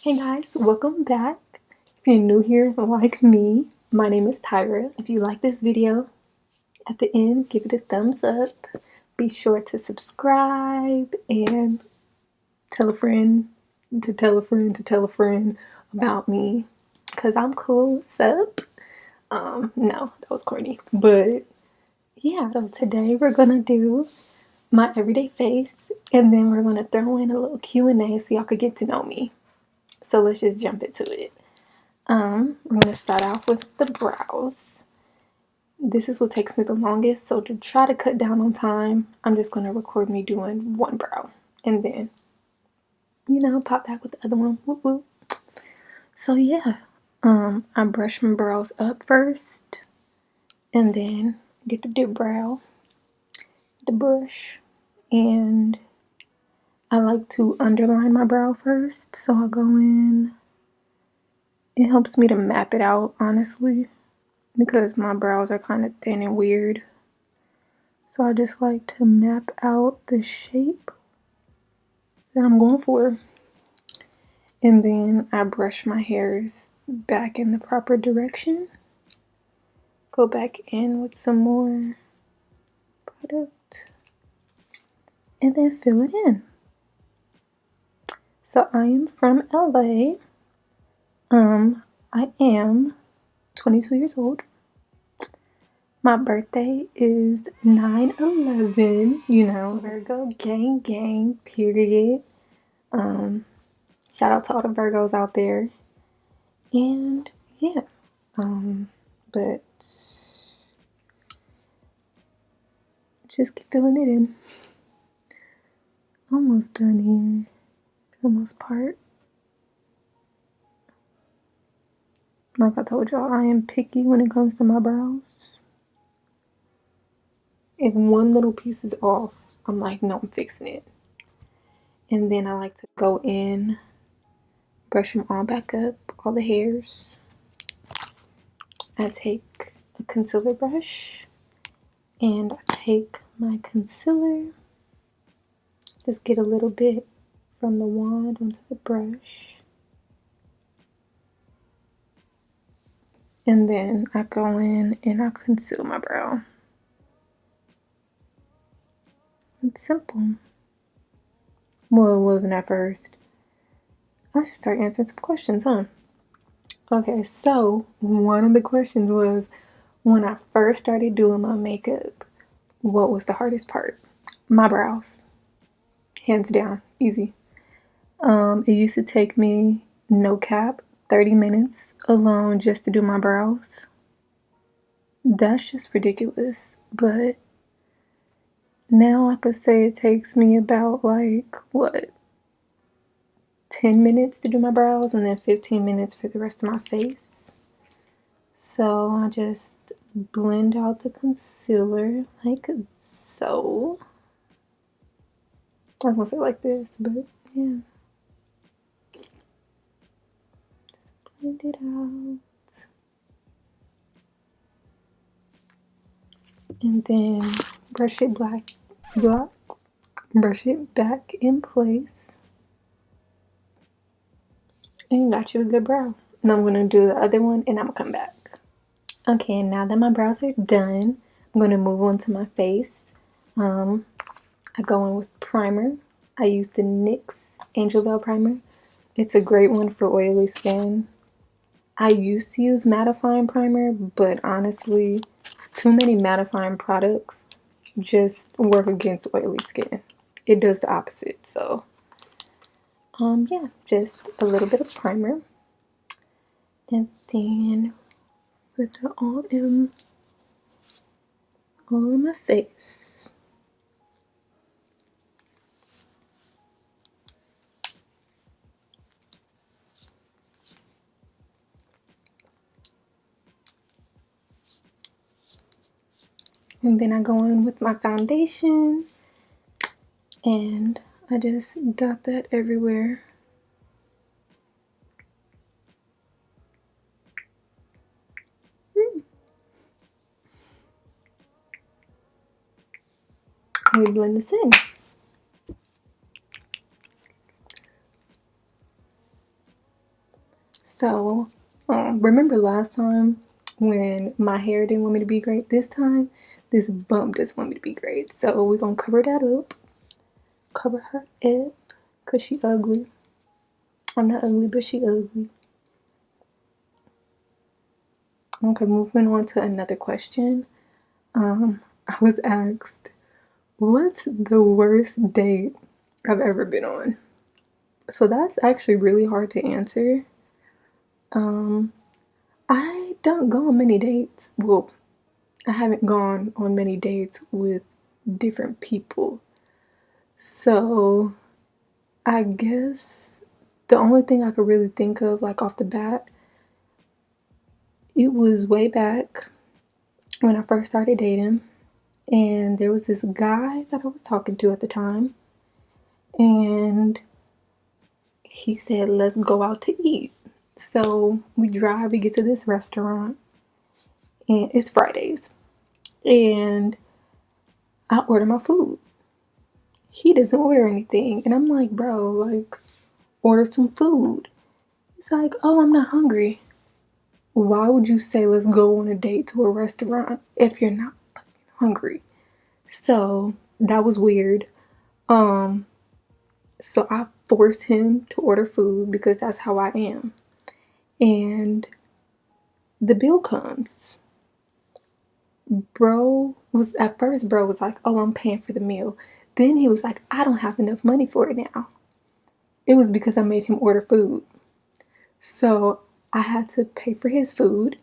Hey guys, welcome back. If you're new here like me, my name is Tyra. If you like this video, at the end, give it a thumbs up. Be sure to subscribe and tell a friend to tell a friend to tell a friend about me. Cause I'm cool. Sup? No, that was corny. But yeah, so today we're gonna do my everyday face and then we're gonna throw in a little Q&A so y'all could get to know me. So let's just jump into it. We're gonna start off with the brows. This is what takes me the longest, so to try to cut down on time, I'm just gonna record me doing one brow and then, pop back with the other one. Whoop whoop. So yeah, I brush my brows up first and then get the dip brow, the brush, and I like to underline my brow first, so I go in. It helps me to map it out, honestly, because my brows are kind of thin and weird. So I just like to map out the shape that I'm going for. And then I brush my hairs back in the proper direction. Go back in with some more product. And then fill it in. So I am from LA. I am 22 years old. My birthday is 9/11, Virgo gang gang, period. Shout out to all the Virgos out there. And yeah, but just keep filling it in. Almost done here for the most part. Like I told y'all, I am picky when it comes to my brows. If one little piece is off, I'm like, no, I'm fixing it. And then I like to go in, brush them all back up, all the hairs. I take a concealer brush and I take my concealer, just get a little bit from the wand onto the brush. And then I go in and I conceal my brow. It's simple. Well, it wasn't at first. I should start answering some questions, huh? Okay, so one of the questions was when I first started doing my makeup, what was the hardest part? My brows. Hands down, easy. It used to take me, no cap, 30 minutes alone just to do my brows. That's just ridiculous. But now I could say it takes me about 10 minutes to do my brows and then 15 minutes for the rest of my face. So I just blend out the concealer like so. I was gonna say like this, but yeah. Just blend it out. And then brush it brush it back in place. And you got you a good brow. Now I'm gonna do the other one and I'm gonna come back. Okay, now that my brows are done, I'm gonna move on to my face. I go in with primer. I use the NYX Angel Veil primer. It's a great one for oily skin. I used to use mattifying primer, but honestly, too many mattifying products just work against oily skin. It does the opposite. So, yeah, just a little bit of primer. And then put that all in my face. And then I go in with my foundation and I just dot that everywhere. We blend this in. So, remember last time when my hair didn't want me to be great? This time, this bump just want me to be great. So we're gonna cover that up. Cover her up, cause she ugly. I'm not ugly, but she ugly. Okay, moving on to another question. I was asked, what's the worst date I've ever been on? So that's actually really hard to answer. I don't go on many dates. Well, I haven't gone on many dates with different people. So I guess the only thing I could really think of, like off the bat, it was way back when I first started dating. And there was this guy that I was talking to at the time. And he said, let's go out to eat. So we drive, we get to this restaurant. And it's Fridays. And I order my food. He doesn't order anything. And I'm like, bro, like, order some food. It's like, oh, I'm not hungry. Why would you say let's go on a date to a restaurant if you're not hungry? So that was weird. So I forced him to order food because that's how I am. And the bill comes. Bro was like, oh, I'm paying for the meal. Then he was like, I don't have enough money for it now. It was because I made him order food. So I had to pay for his food.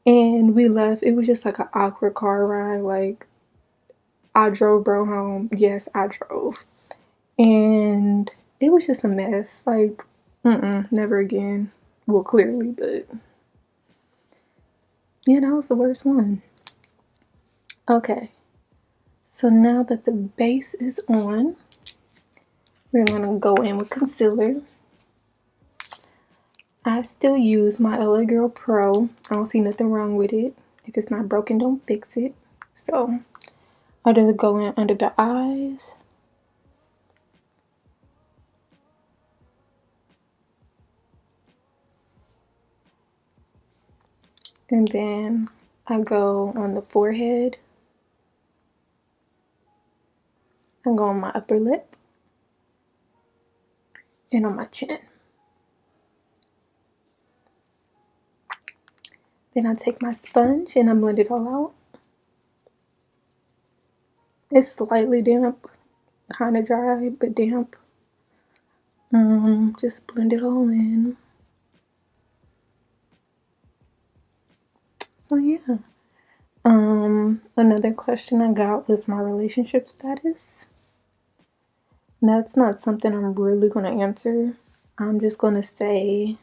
And we left. It was just like an awkward car ride. Like, I drove bro home. Yes, I drove. And it was just a mess. Like, never again. Well, clearly, but yeah, that was the worst one. Okay. So now that the base is on, we're gonna go in with concealer. I still use my LA Girl Pro. I don't see nothing wrong with it. If it's not broken, don't fix it. So I'll just go in under the eyes. And then I go on the forehead. I go on my upper lip. And on my chin. Then I take my sponge and I blend it all out. It's slightly damp, kind of dry, but damp. Just blend it all in. So yeah. Another question I got was my relationship status. That's not something I'm really gonna answer. I'm just gonna say,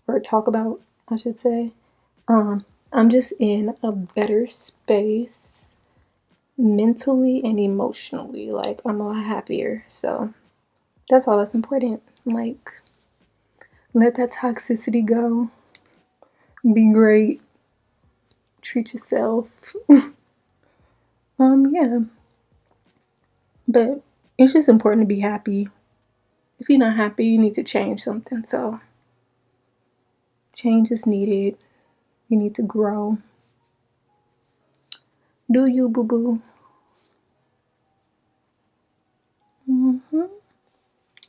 or talk about, I should say. I'm just in a better space mentally and emotionally. Like, I'm a lot happier. So that's all that's important. Like, let that toxicity go. Be great. Treat yourself. Yeah. But it's just important to be happy. If you're not happy, you need to change something. So change is needed. You need to grow. Do you, boo-boo?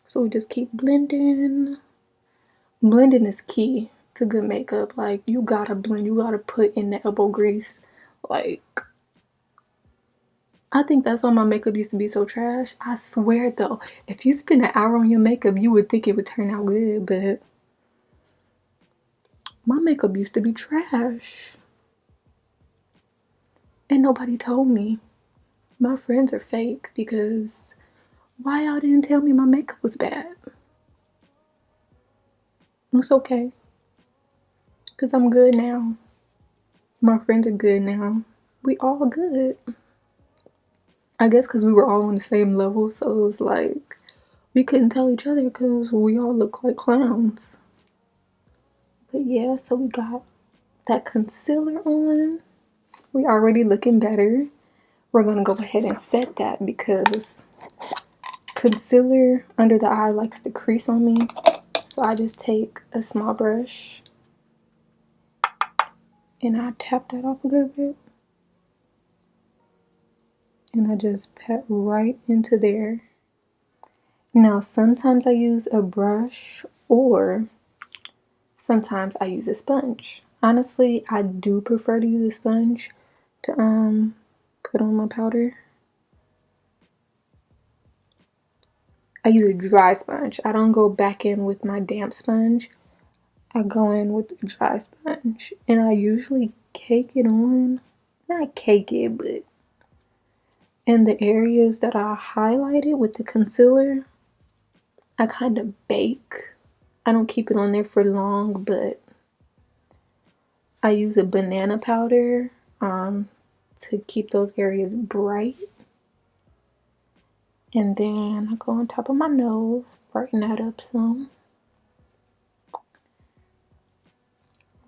So we just keep blending. Blending is key to good makeup. Like, you gotta blend. You gotta put in the elbow grease. Like, I think that's why my makeup used to be so trash. I swear though, if you spend an hour on your makeup, you would think it would turn out good, but my makeup used to be trash. And nobody told me. My friends are fake because why y'all didn't tell me my makeup was bad? It's okay. Because I'm good now. My friends are good now. We all good. I guess because we were all on the same level, so it was like we couldn't tell each other because we all look like clowns. But yeah, so we got that concealer on. We already looking better. We're gonna go ahead and set that because concealer under the eye likes to crease on me. So I just take a small brush and I tap that off a little bit. And I just pat right into there. Now, sometimes I use a brush or sometimes I use a sponge. Honestly, I do prefer to use a sponge to put on my powder. I use a dry sponge. I don't go back in with my damp sponge. I go in with a dry sponge. And I usually cake it on. Not cake it, but in the areas that I highlighted with the concealer, I kind of bake. I don't keep it on there for long, but I use a banana powder to keep those areas bright. And then I go on top of my nose, brighten that up some.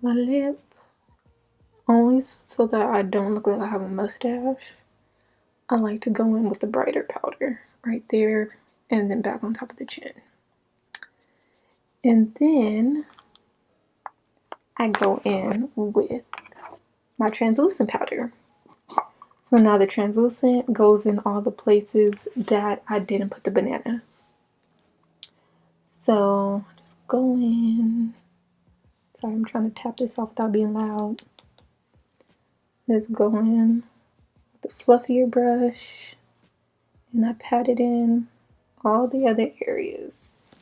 My lip, only so that I don't look like I have a mustache. I like to go in with the brighter powder right there and then back on top of the chin. And then I go in with my translucent powder. So now the translucent goes in all the places that I didn't put the banana. So just go in. Sorry, I'm trying to tap this off without being loud. Just go in with the fluffier brush and I pat it in all the other areas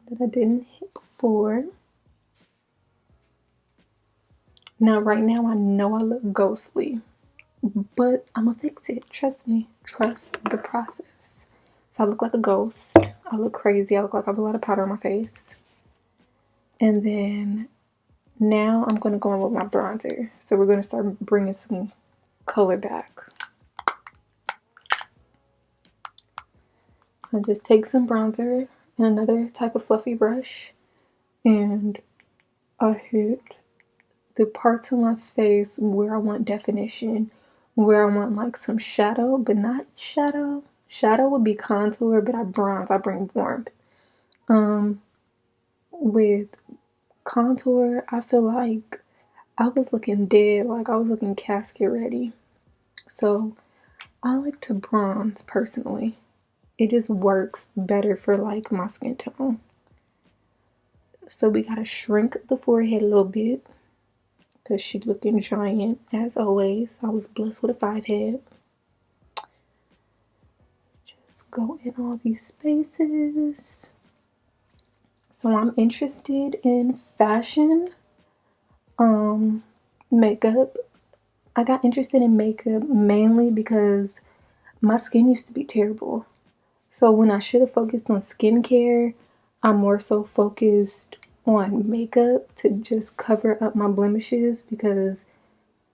that I didn't hit before. Now, right now, I know I look ghostly, but I'm gonna fix it. Trust me. Trust the process. So I look like a ghost. I look crazy. I look like I have a lot of powder on my face. And then now I'm gonna go in with my bronzer. So we're gonna start bringing some color back. I just take some bronzer and another type of fluffy brush, and I hit the parts of my face where I want definition, where I want like some shadow, but not shadow. Shadow would be contour, but I bronze, I bring warmth. With contour, I feel like I was looking dead, like I was looking casket ready. So I like to bronze personally. It just works better for like my skin tone. So we gotta shrink the forehead a little bit because she's looking giant as always. I was blessed with a 5 head. Just go in all these spaces. So I'm interested in fashion, makeup. I got interested in makeup mainly because my skin used to be terrible. So when I should have focused on skincare, I'm more so focused on makeup to just cover up my blemishes because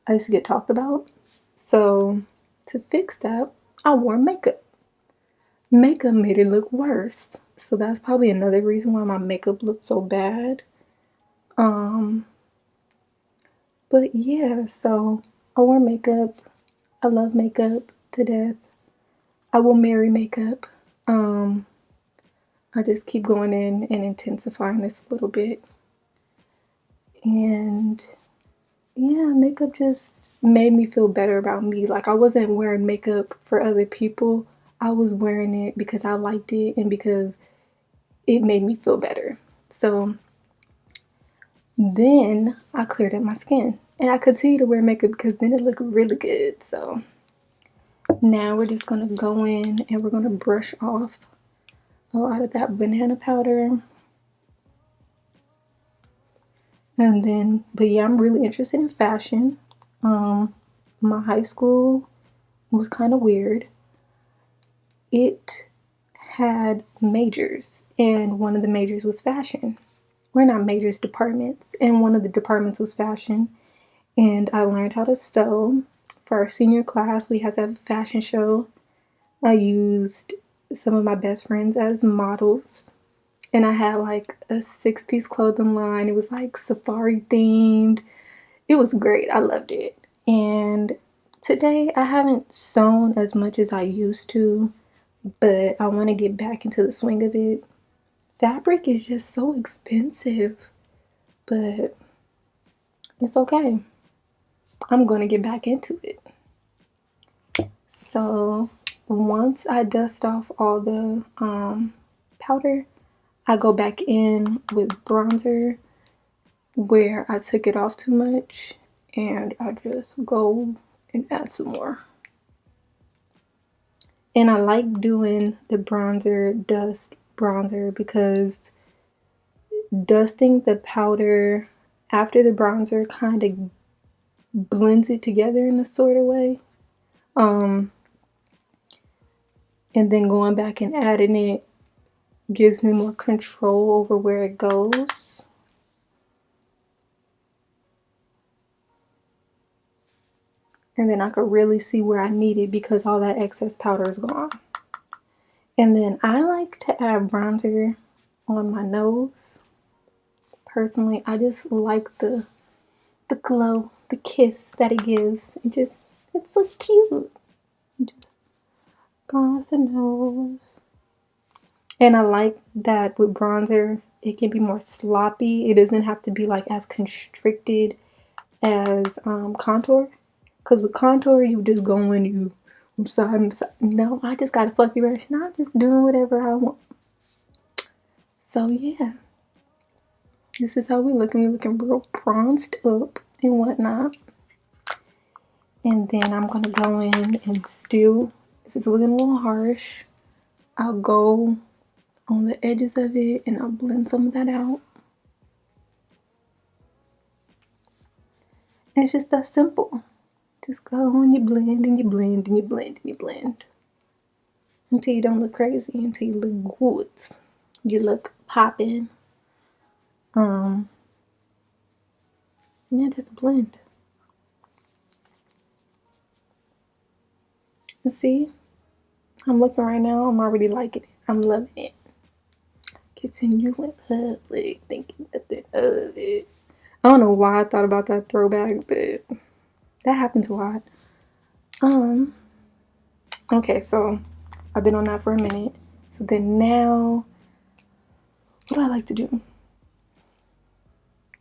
I used to get talked about. So to fix that, I wore makeup. Makeup made it look worse. So that's probably another reason why my makeup looked so bad. But yeah, so I wore makeup. I love makeup to death. I will marry makeup. I just keep going in and intensifying this a little bit. And yeah, makeup just made me feel better about me. Like I wasn't wearing makeup for other people. I was wearing it because I liked it and because it made me feel better. So then I cleared up my skin. And I continue to wear makeup because then it looked really good. So now we're just going to go in and we're going to brush off a lot of that banana powder. And then, but yeah, I'm really interested in fashion. My high school was kind of weird. It had majors, and one of the majors was fashion. We're not majors, departments, and one of the departments was fashion. And I learned how to sew. For our senior class, we had to have a fashion show. I used some of my best friends as models. And I had like a 6-piece clothing line. It was like safari themed. It was great. I loved it. And today I haven't sewn as much as I used to, but I want to get back into the swing of it. Fabric is just so expensive, but it's okay. I'm going to get back into it. So once I dust off all the powder, I go back in with bronzer where I took it off too much, and I just go and add some more. And I like doing the bronzer dust bronzer because dusting the powder after the bronzer kind of blends it together in a sort of way. And then going back and adding it gives me more control over where it goes. And then I could really see where I need it because all that excess powder is gone. And then I like to add bronzer on my nose. Personally, I just like the glow, the kiss that it gives. It's so cute. Just across the nose. And I like that with bronzer, it can be more sloppy. It doesn't have to be like as constricted as contour. Because with contour, you just go in, you I'm sorry. No, I just got a fluffy brush and I'm just doing whatever I want. So yeah, this is how we looking. We're looking real bronzed up and whatnot. And then I'm gonna go in and still, if it's looking a little harsh, I'll go on the edges of it and I'll blend some of that out. And it's just that simple. Just go and you blend and you blend and you blend and you blend until you don't look crazy, until you look good. You look popping. Yeah, just blend. And see, I'm looking right now. I'm already liking it. I'm loving it. Kissing you in public, thinking nothing of it. I don't know why I thought about that throwback, but that happens a lot. Okay, so I've been on that for a minute. So then now, what do I like to do?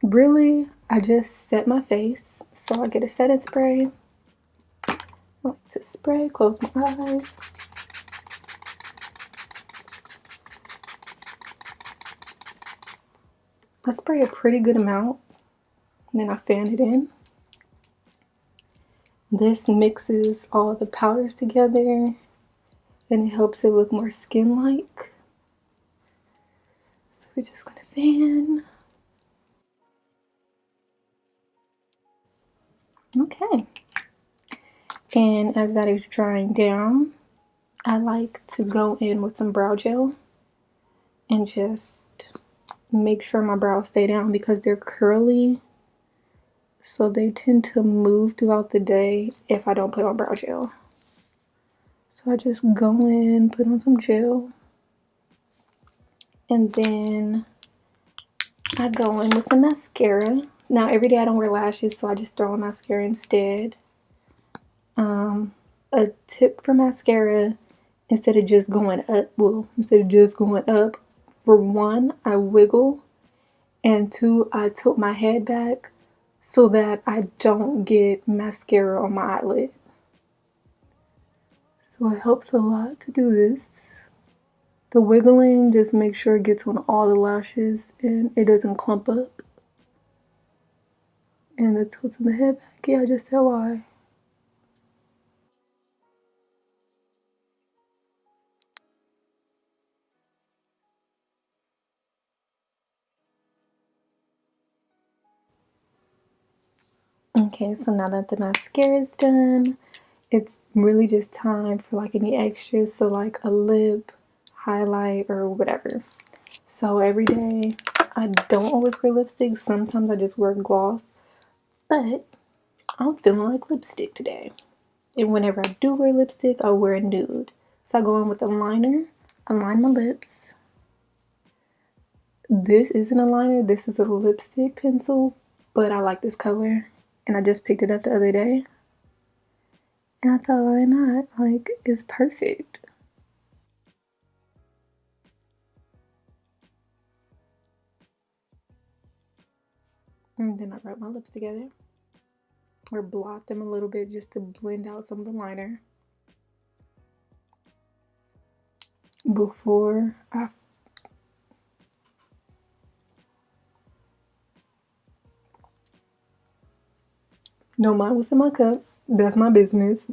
Really, I just set my face. So I get a setting spray. I like to spray, close my eyes. I spray a pretty good amount, and then I fan it in. This mixes all the powders together and it helps it look more skin-like. So we're just gonna fan. Okay. And as that is drying down, I like to go in with some brow gel and just make sure my brows stay down because they're curly. So they tend to move throughout the day if I don't put on brow gel. So I just go in, put on some gel, and then I go in with some mascara. Now every day I don't wear lashes, so I just throw on mascara instead. A tip for mascara, instead of just going up, for one, I wiggle, and two, I tilt my head back so that I don't get mascara on my eyelid. So it helps a lot to do this. The wiggling just makes sure it gets on all the lashes and it doesn't clump up. And the tilting the head back, yeah, I just said why. Okay, so now that the mascara is done, it's really just time for like any extras, so like a lip, highlight, or whatever. So every day, I don't always wear lipstick. Sometimes I just wear gloss, but I'm feeling like lipstick today. And whenever I do wear lipstick, I'll wear a nude. So I go in with a liner, align my lips. This isn't a liner, this is a lipstick pencil, but I like this color, and I just picked it up the other day. And I thought, why not? Like, it's perfect. And then I rub my lips together or blot them a little bit just to blend out some of the liner before I don't mind what's in my cup. That's my business.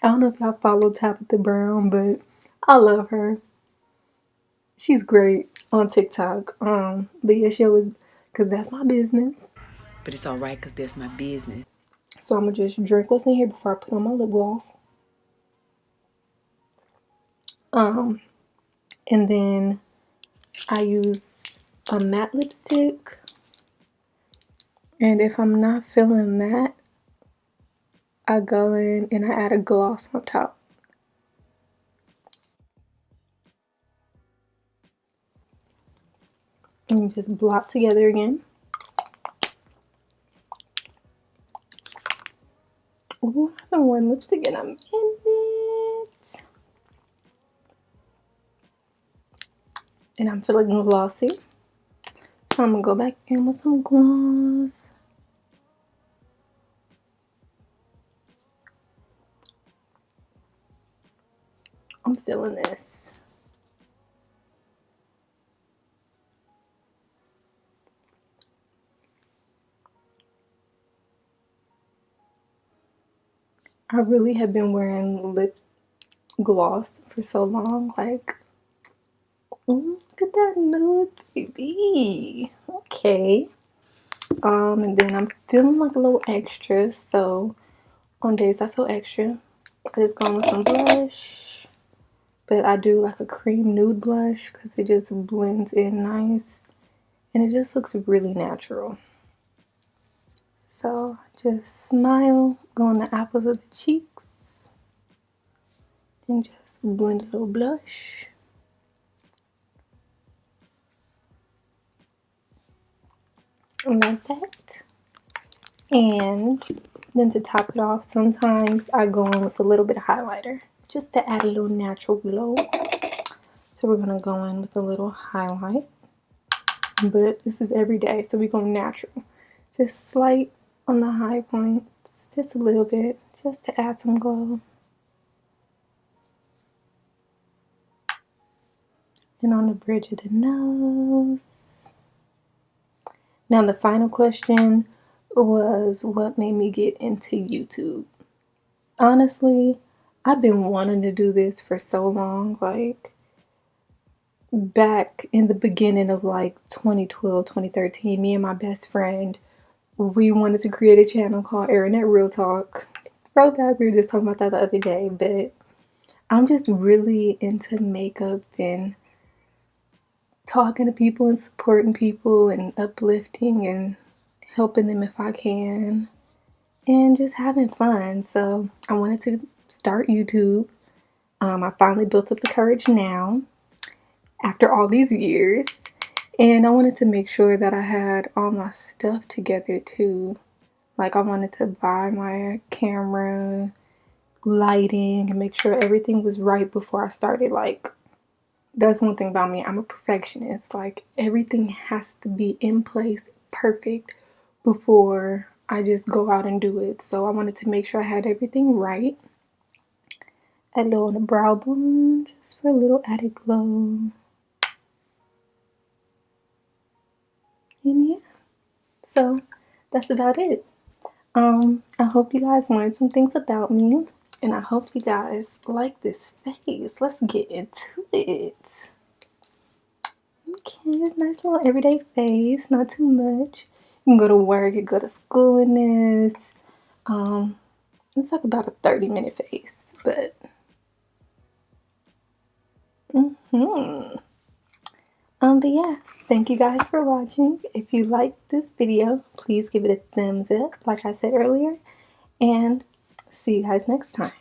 I don't know if y'all follow Tabitha Brown, but I love her. She's great on TikTok. But yeah, she always, cause that's my business. But it's alright, cause that's my business. So I'm gonna just drink what's in here before I put on my lip gloss. And then I use a matte lipstick. And if I'm not feeling matte, I go in and I add a gloss on top. And just blot together again. Ooh, I haven't worn lipstick in a minute. And I'm feeling glossy. So I'm gonna go back in with some gloss. I'm feeling this. I really have been wearing lip gloss for so long. Like, ooh, look at that nude, baby. Okay. And then I'm feeling like a little extra. So on days I feel extra, I just go in with some blush. But I do like a cream nude blush because it just blends in nice. And it just looks really natural. So just smile, go on the apples of the cheeks, and just blend a little blush. Like that. And then to top it off, sometimes I go in with a little bit of highlighter just to add a little natural glow. So we're gonna go in with a little highlight, but this is every day, so we're going natural. Just slight on the high points, just a little bit, just to add some glow. And on the bridge of the nose. Now the final question was, what made me get into YouTube? Honestly, I've been wanting to do this for so long. Like back in the beginning of like 2012, 2013, me and my best friend, we wanted to create a channel called Airnet Real Talk. Throwback, we were just talking about that the other day, but I'm just really into makeup and talking to people and supporting people and uplifting and helping them if I can and just having fun. So I wanted to start YouTube. I finally built up the courage now after all these years, and I wanted to make sure that I had all my stuff together too. Like I wanted to buy my camera, lighting, and make sure everything was right before I started. Like that's one thing about me, I'm a perfectionist. Like everything has to be in place perfect before I just go out and do it. So I wanted to make sure I had everything right. Add a little on the brow bone just for a little added glow. And yeah, so that's about it. I hope you guys learned some things about me, and I hope you guys like this face. Let's get into it. Okay, nice little everyday face, not too much. You can go to work, you can go to school in this. It's like about a 30-minute face, but but yeah, thank you guys for watching. If you liked this video, please give it a thumbs up, like I said earlier, and see you guys next time.